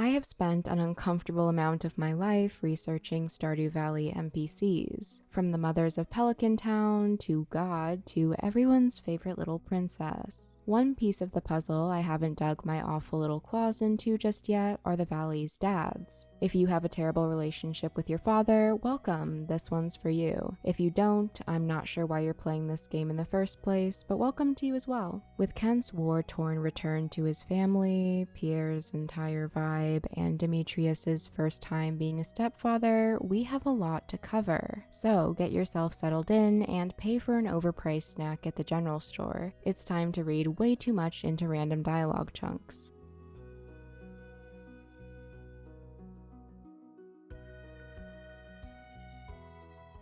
I have spent an uncomfortable amount of my life researching Stardew Valley NPCs, from the mothers of Pelican Town to God to everyone's favorite little princess. One piece of the puzzle I haven't dug my awful little claws into just yet are the Valley's dads. If you have a terrible relationship with your father, welcome, this one's for you. If you don't, I'm not sure why you're playing this game in the first place, but welcome to you as well. With Kent's war-torn return to his family, Pierre's entire vibe, and Demetrius's first time being a stepfather, we have a lot to cover. So get yourself settled in and pay for an overpriced snack at the general store. It's time to read way too much into random dialogue chunks.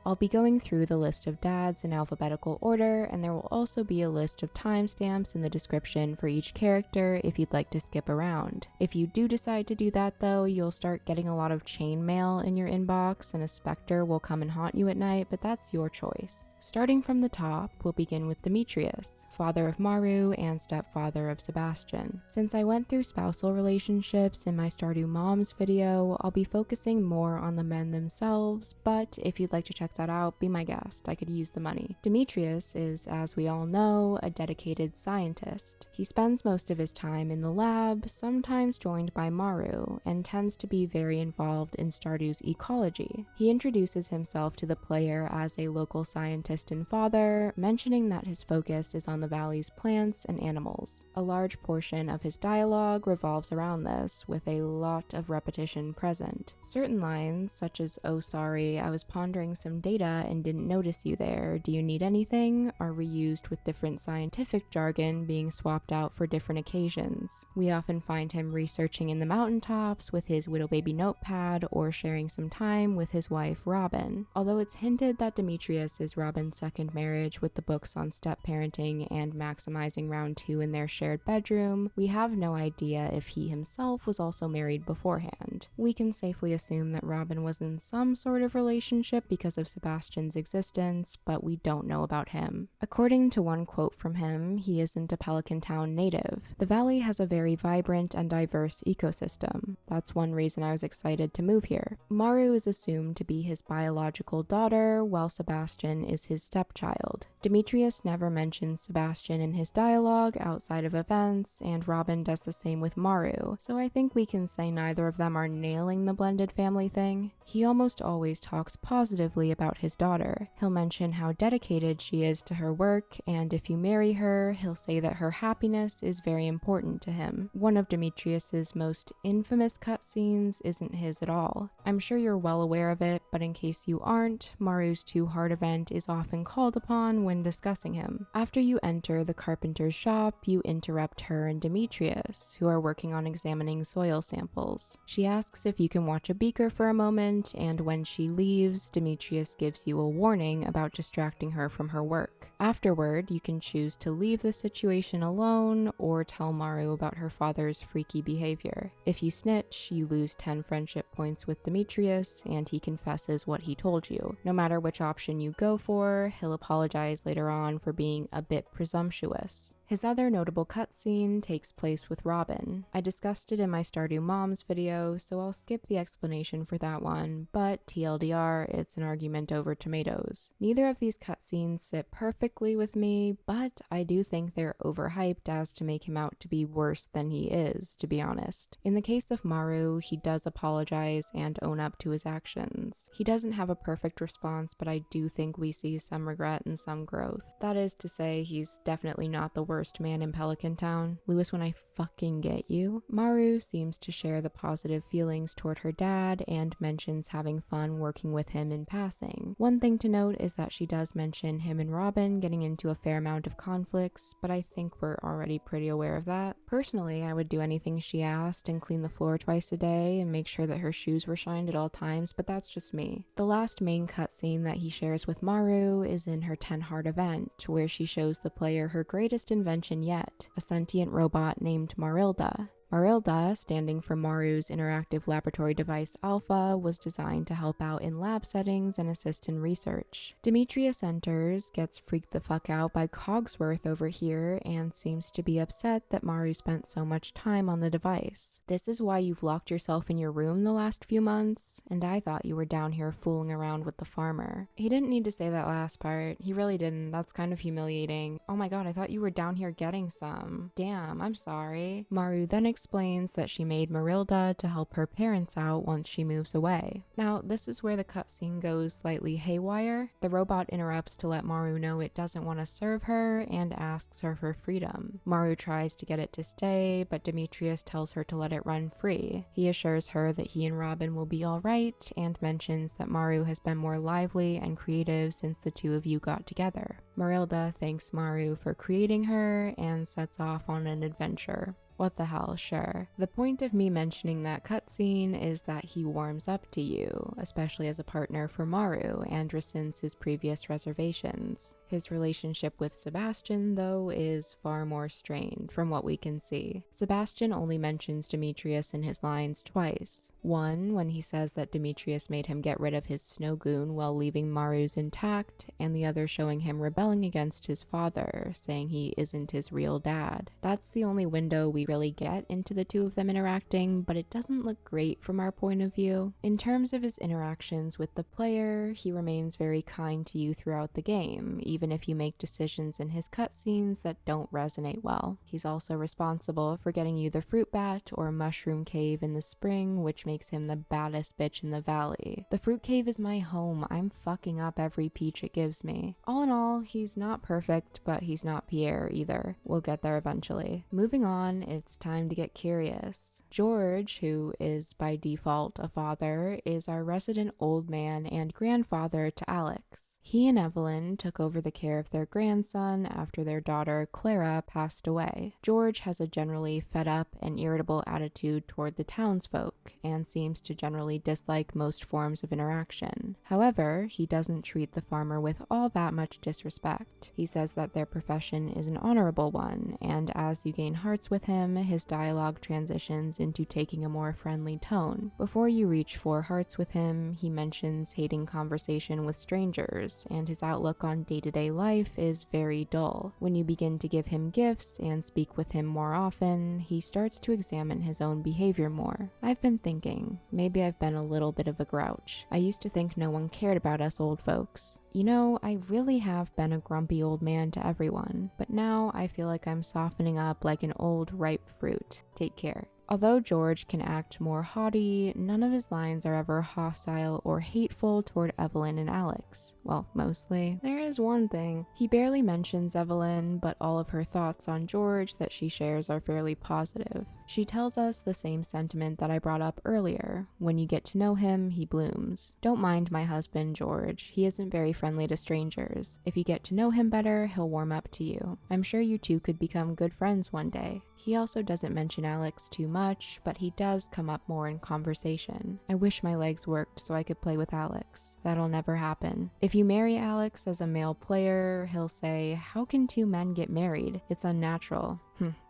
I'll be going through the list of dads in alphabetical order, and there will also be a list of timestamps in the description for each character if you'd like to skip around. If you do decide to do that though, you'll start getting a lot of chain mail in your inbox and a specter will come and haunt you at night, but that's your choice. Starting from the top, we'll begin with Demetrius, father of Maru and stepfather of Sebastian. Since I went through spousal relationships in my Stardew Moms video, I'll be focusing more on the men themselves, but if you'd like to check that out, be my guest. I could use the money. Demetrius is, as we all know, a dedicated scientist. He spends most of his time in the lab, sometimes joined by Maru, and tends to be very involved in Stardew's ecology. He introduces himself to the player as a local scientist and father, mentioning that his focus is on the valley's plants and animals. A large portion of his dialogue revolves around this, with a lot of repetition present. Certain lines, such as, "Oh sorry, I was pondering some data and didn't notice you there. Do you need anything?" are reused with different scientific jargon being swapped out for different occasions. We often find him researching in the mountaintops with his widow baby notepad or sharing some time with his wife Robin. Although it's hinted that Demetrius is Robin's second marriage with the books on step parenting and maximizing round 2 in their shared bedroom, we have no idea if he himself was also married beforehand. We can safely assume that Robin was in some sort of relationship because of Sebastian's existence, but we don't know about him. According to one quote from him, he isn't a Pelican Town native. The valley has a very vibrant and diverse ecosystem. That's one reason I was excited to move here. Maru is assumed to be his biological daughter, while Sebastian is his stepchild. Demetrius never mentions Sebastian in his dialogue outside of events, and Robin does the same with Maru, so I think we can say neither of them are nailing the blended family thing. He almost always talks positively about his daughter. He'll mention how dedicated she is to her work, and if you marry her, he'll say that her happiness is very important to him. One of Demetrius's most infamous cutscenes isn't his at all. I'm sure you're well aware of it, but in case you aren't, Maru's 2 heart event is often called upon when discussing him. After you enter the carpenter's shop, you interrupt her and Demetrius, who are working on examining soil samples. She asks if you can watch a beaker for a moment, and when she leaves, Demetrius gives you a warning about distracting her from her work. Afterward, you can choose to leave the situation alone or tell Maru about her father's freaky behavior. If you snitch, you lose 10 friendship points with Demetrius, and he confesses what he told you. No matter which option you go for, he'll apologize later on for being a bit presumptuous. His other notable cutscene takes place with Robin. I discussed it in my Stardew Moms video, so I'll skip the explanation for that one, but TLDR, it's an argument over tomatoes. Neither of these cutscenes sit perfectly with me, but I do think they're overhyped as to make him out to be worse than he is, to be honest. In the case of Maru, he does apologize and own up to his actions. He doesn't have a perfect response, but I do think we see some regret and some growth. That is to say, he's definitely not the worst man in Pelican Town. Lewis, when I fucking get you. Maru seems to share the positive feelings toward her dad and mentions having fun working with him in passing. One thing to note is that she does mention him and Robin getting into a fair amount of conflicts, but I think we're already pretty aware of that. Personally, I would do anything she asked and clean the floor twice a day and make sure that her shoes were shined at all times, but that's just me. The last main cutscene that he shares with Maru is in her 10 heart event, where she shows the player her greatest invention yet, a sentient robot named Marilda. Marilda, standing for Maru's interactive laboratory device Alpha, was designed to help out in lab settings and assist in research. Demetrius enters, gets freaked the fuck out by Cogsworth over here, and seems to be upset that Maru spent so much time on the device. This is why you've locked yourself in your room the last few months, and I thought you were down here fooling around with the farmer. He didn't need to say that last part. He really didn't. That's kind of humiliating. Oh my god, I thought you were down here getting some. Damn, I'm sorry. Maru then explains that she made Marilda to help her parents out once she moves away. Now, this is where the cutscene goes slightly haywire. The robot interrupts to let Maru know it doesn't want to serve her and asks her for freedom. Maru tries to get it to stay, but Demetrius tells her to let it run free. He assures her that he and Robin will be alright and mentions that Maru has been more lively and creative since the two of you got together. Marilda thanks Maru for creating her and sets off on an adventure. What the hell, sure. The point of me mentioning that cutscene is that he warms up to you, especially as a partner for Maru, and rescinds his previous reservations. His relationship with Sebastian, though, is far more strained from what we can see. Sebastian only mentions Demetrius in his lines twice. One, when he says that Demetrius made him get rid of his snow goon while leaving Maru's intact, and the other showing him rebelling against his father, saying he isn't his real dad. That's the only window we really get into the two of them interacting, but it doesn't look great from our point of view. In terms of his interactions with the player, he remains very kind to you throughout the game, even if you make decisions in his cutscenes that don't resonate well. He's also responsible for getting you the fruit bat or mushroom cave in the spring, which makes him the baddest bitch in the valley. The fruit cave is my home. I'm fucking up every peach it gives me. All in all, he's not perfect, but he's not Pierre either. We'll get there eventually. Moving on, it's time to get curious. George, who is by default a father, is our resident old man and grandfather to Alex. He and Evelyn took over the care of their grandson after their daughter Clara passed away. George has a generally fed up and irritable attitude toward the townsfolk and seems to generally dislike most forms of interaction. However, he doesn't treat the farmer with all that much disrespect. He says that their profession is an honorable one, and as you gain hearts with him, his dialogue transitions into taking a more friendly tone. Before you reach 4 hearts with him, he mentions hating conversation with strangers, and his outlook on day-to-day life is very dull. When you begin to give him gifts and speak with him more often, he starts to examine his own behavior more. I've been thinking, maybe I've been a little bit of a grouch. I used to think no one cared about us old folks. You know, I really have been a grumpy old man to everyone, but now I feel like I'm softening up like an old ripe fruit. Take care. Although George can act more haughty, none of his lines are ever hostile or hateful toward Evelyn and Alex. Well, mostly. There is one thing. He barely mentions Evelyn, but all of her thoughts on George that she shares are fairly positive. She tells us the same sentiment that I brought up earlier. When you get to know him, he blooms. Don't mind my husband, George. He isn't very friendly to strangers. If you get to know him better, he'll warm up to you. I'm sure you two could become good friends one day. He also doesn't mention Alex too much, but he does come up more in conversation. I wish my legs worked so I could play with Alex. That'll never happen. If you marry Alex as a male player, he'll say, "How can 2 men get married? It's unnatural."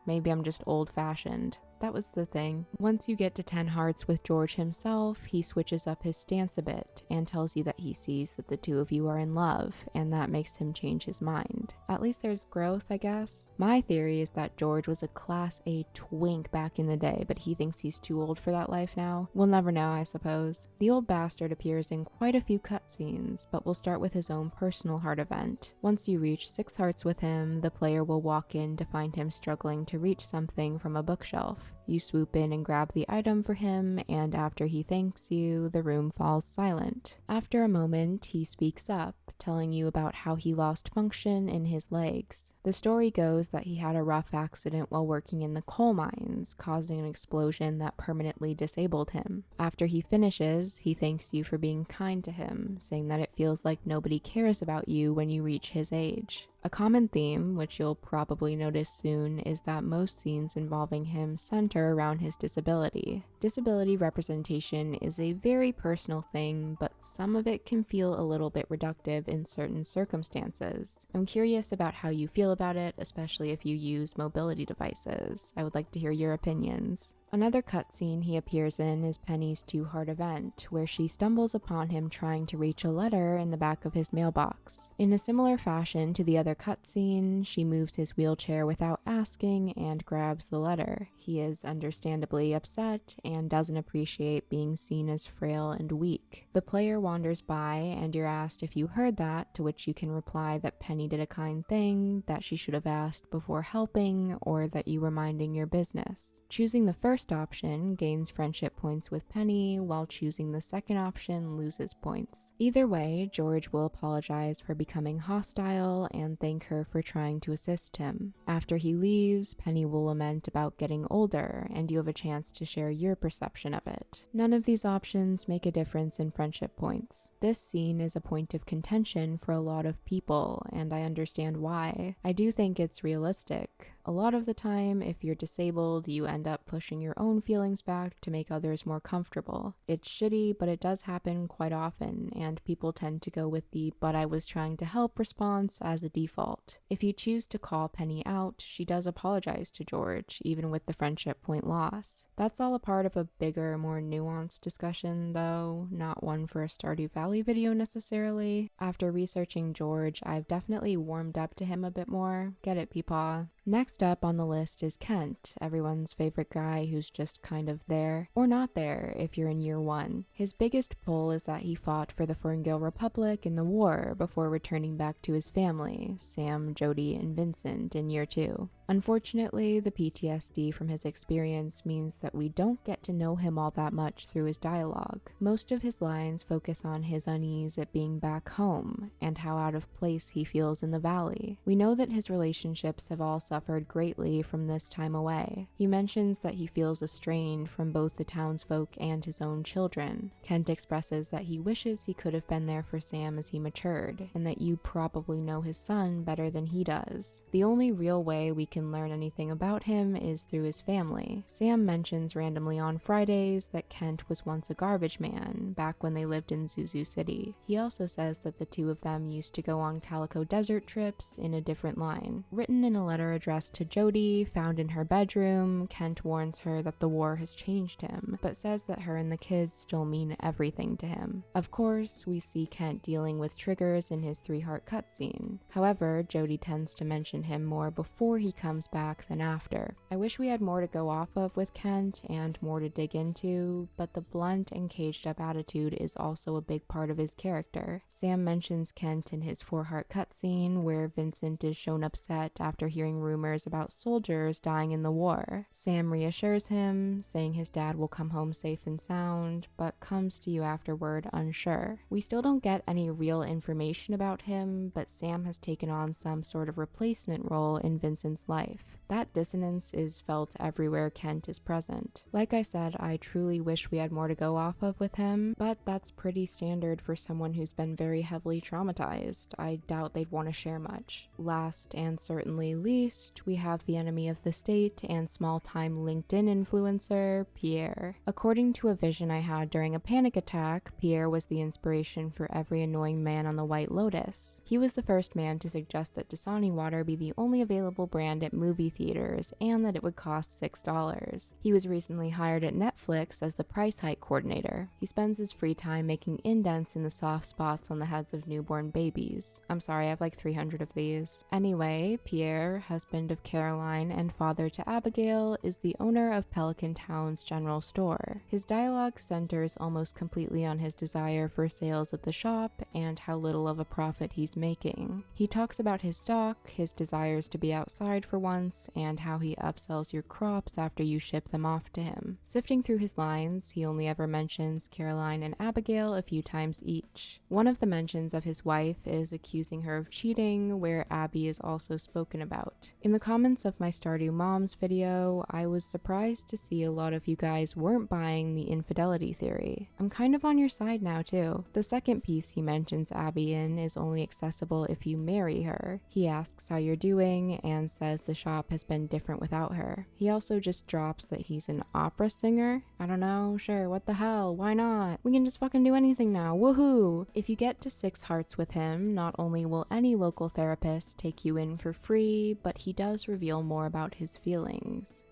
Maybe I'm just old-fashioned. That was the thing. Once you get to 10 hearts with George himself, he switches up his stance a bit and tells you that he sees that the two of you are in love, and that makes him change his mind. At least there's growth, I guess. My theory is that George was a Class A twink back in the day, but he thinks he's too old for that life now. We'll never know, I suppose. The old bastard appears in quite a few cutscenes, but we'll start with his own personal heart event. Once you reach 6 hearts with him, the player will walk in to find him struggling to reach something from a bookshelf. You swoop in and grab the item for him, and after he thanks you, the room falls silent. After a moment, he speaks up, telling you about how he lost function in his legs. The story goes that he had a rough accident while working in the coal mines, causing an explosion that permanently disabled him. After he finishes, he thanks you for being kind to him, saying that it feels like nobody cares about you when you reach his age. A common theme, which you'll probably notice soon, is that most scenes involving him center around his disability. Disability representation is a very personal thing, but some of it can feel a little bit reductive in certain circumstances. I'm curious about how you feel about it, especially if you use mobility devices. I would like to hear your opinions. Another cutscene he appears in is Penny's two-heart event, where she stumbles upon him trying to reach a letter in the back of his mailbox. In a similar fashion to the other cutscene, she moves his wheelchair without asking and grabs the letter. He is understandably upset and doesn't appreciate being seen as frail and weak. The player wanders by and you're asked if you heard that, to which you can reply that Penny did a kind thing, that she should have asked before helping, or that you were minding your business. Choosing the first option gains friendship points with Penny, while choosing the second option loses points. Either way, George will apologize for becoming hostile and thank her for trying to assist him. After he leaves, Penny will lament about getting older, and you have a chance to share your perception of it. None of these options make a difference in friendship points. This scene is a point of contention for a lot of people, and I understand why. I do think it's realistic. A lot of the time, if you're disabled, you end up pushing your own feelings back to make others more comfortable. It's shitty, but it does happen quite often, and people tend to go with the "but I was trying to help" response as a default. If you choose to call Penny out, she does apologize to George, even with the friendship point loss. That's all a part of a bigger, more nuanced discussion, though, not one for a Stardew Valley video necessarily. After researching George, I've definitely warmed up to him a bit more. Get it, Peepaw? Next up on the list is Kent, everyone's favorite guy who's just kind of there, or not there if you're in year 1. His biggest pull is that he fought for the Ferngale Republic in the war before returning back to his family, Sam, Jody, and Vincent, in year 2. Unfortunately, the PTSD from his experience means that we don't get to know him all that much through his dialogue. Most of his lines focus on his unease at being back home, and how out of place he feels in the valley. We know that his relationships have all suffered greatly from this time away. He mentions that he feels estranged from both the townsfolk and his own children. Kent expresses that he wishes he could have been there for Sam as he matured, and that you probably know his son better than he does. The only real way we can learn anything about him is through his family. Sam mentions randomly on Fridays that Kent was once a garbage man, back when they lived in Zuzu City. He also says that the two of them used to go on Calico Desert trips in a different line. Written in a letter addressed to Jody, found in her bedroom, Kent warns her that the war has changed him, but says that her and the kids still mean everything to him. Of course, we see Kent dealing with triggers in his 3-heart cutscene. However, Jody tends to mention him more before he comes back than after. I wish we had more to go off of with Kent and more to dig into, but the blunt and caged up attitude is also a big part of his character. Sam mentions Kent in his 4-heart cutscene, where Vincent is shown upset after hearing rumors about soldiers dying in the war. Sam reassures him, saying his dad will come home safe and sound, but comes to you afterward unsure. We still don't get any real information about him, but Sam has taken on some sort of replacement role in Vincent's life. That dissonance is felt everywhere Kent is present. Like I said, I truly wish we had more to go off of with him, but that's pretty standard for someone who's been very heavily traumatized. I doubt they'd want to share much. Last and certainly least, we have the enemy of the state and small-time LinkedIn influencer, Pierre. According to a vision I had during a panic attack, Pierre was the inspiration for every annoying man on the White Lotus. He was the first man to suggest that Dasani water be the only available brand at movie theaters, and that it would cost $6. He was recently hired at Netflix as the price hike coordinator. He spends his free time making indents in the soft spots on the heads of newborn babies. I'm sorry, I have like 300 of these. Anyway, Pierre, husband of Caroline and father to Abigail, is the owner of Pelican Town's general store. His dialogue centers almost completely on his desire for sales at the shop and how little of a profit he's making. He talks about his stock, his desires to be outside for once, and how he upsells your crops after you ship them off to him. Sifting through his lines, he only ever mentions Caroline and Abigail a few times each. One of the mentions of his wife is accusing her of cheating, where Abby is also spoken about. In the comments of my Stardew Moms video, I was surprised to see a lot of you guys weren't buying the infidelity theory. I'm kind of on your side now too. The second piece he mentions Abby in is only accessible if you marry her. He asks how you're doing and says the shop has been different without her. He also just drops that he's an opera singer. I don't know, sure, what the hell, why not? We can just fucking do anything now, woohoo! If you get to 6 hearts with him, not only will any local therapist take you in for free, but he does reveal more about his feelings.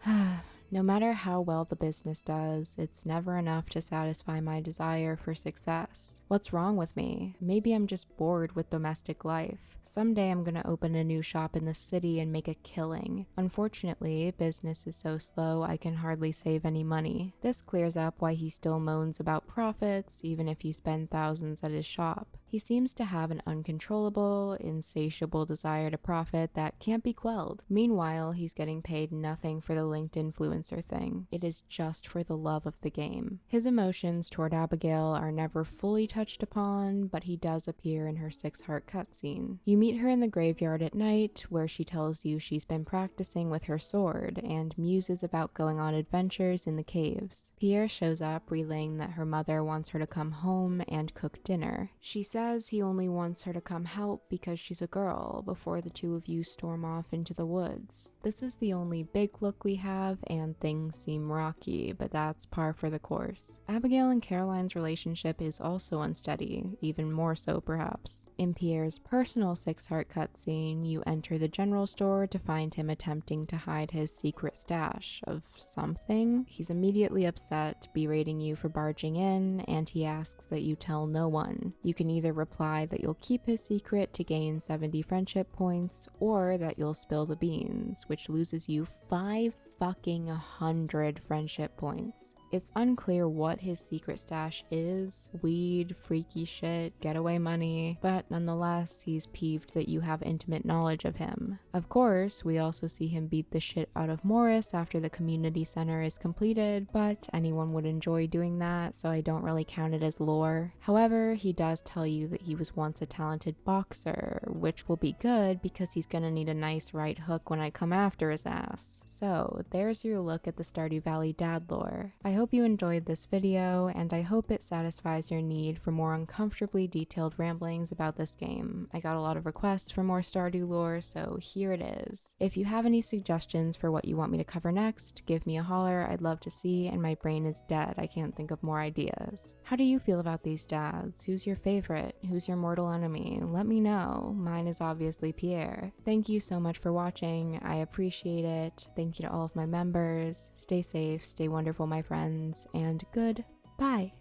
No matter how well the business does, it's never enough to satisfy my desire for success. What's wrong with me? Maybe I'm just bored with domestic life. Someday I'm gonna open a new shop in the city and make a killing. Unfortunately, business is so slow I can hardly save any money. This clears up why he still moans about profits, even if you spend thousands at his shop. He seems to have an uncontrollable, insatiable desire to profit that can't be quelled. Meanwhile, he's getting paid nothing for the linked influencer thing. It is just for the love of the game. His emotions toward Abigail are never fully touched upon, but he does appear in her 6-heart cutscene. You meet her in the graveyard at night, where she tells you she's been practicing with her sword and muses about going on adventures in the caves. Pierre shows up, relaying that her mother wants her to come home and cook dinner. She says he only wants her to come help because she's a girl before the two of you storm off into the woods. This is the only big look we have, and things seem rocky, but that's par for the course. Abigail and Caroline's relationship is also unsteady, even more so perhaps. In Pierre's personal 6-heart cutscene, you enter the general store to find him attempting to hide his secret stash of something. He's immediately upset, berating you for barging in, and he asks that you tell no one. You can either reply that you'll keep his secret to gain 70 friendship points, or that you'll spill the beans, which loses you 500 friendship points. It's unclear what his secret stash is, weed, freaky shit, getaway money, but nonetheless, he's peeved that you have intimate knowledge of him. Of course, we also see him beat the shit out of Morris after the community center is completed, but anyone would enjoy doing that, so I don't really count it as lore. However, he does tell you that he was once a talented boxer, which will be good because he's gonna need a nice right hook when I come after his ass. So, there's your look at the Stardew Valley dad lore. I hope you enjoyed this video, and I hope it satisfies your need for more uncomfortably detailed ramblings about this game. I got a lot of requests for more Stardew lore, so here it is. If you have any suggestions for what you want me to cover next, give me a holler, I'd love to see, and my brain is dead, I can't think of more ideas. How do you feel about these dads? Who's your favorite? Who's your mortal enemy? Let me know. Mine is obviously Pierre. Thank you so much for watching, I appreciate it. Thank you to all of my members. Stay safe, stay wonderful, my friends, and goodbye.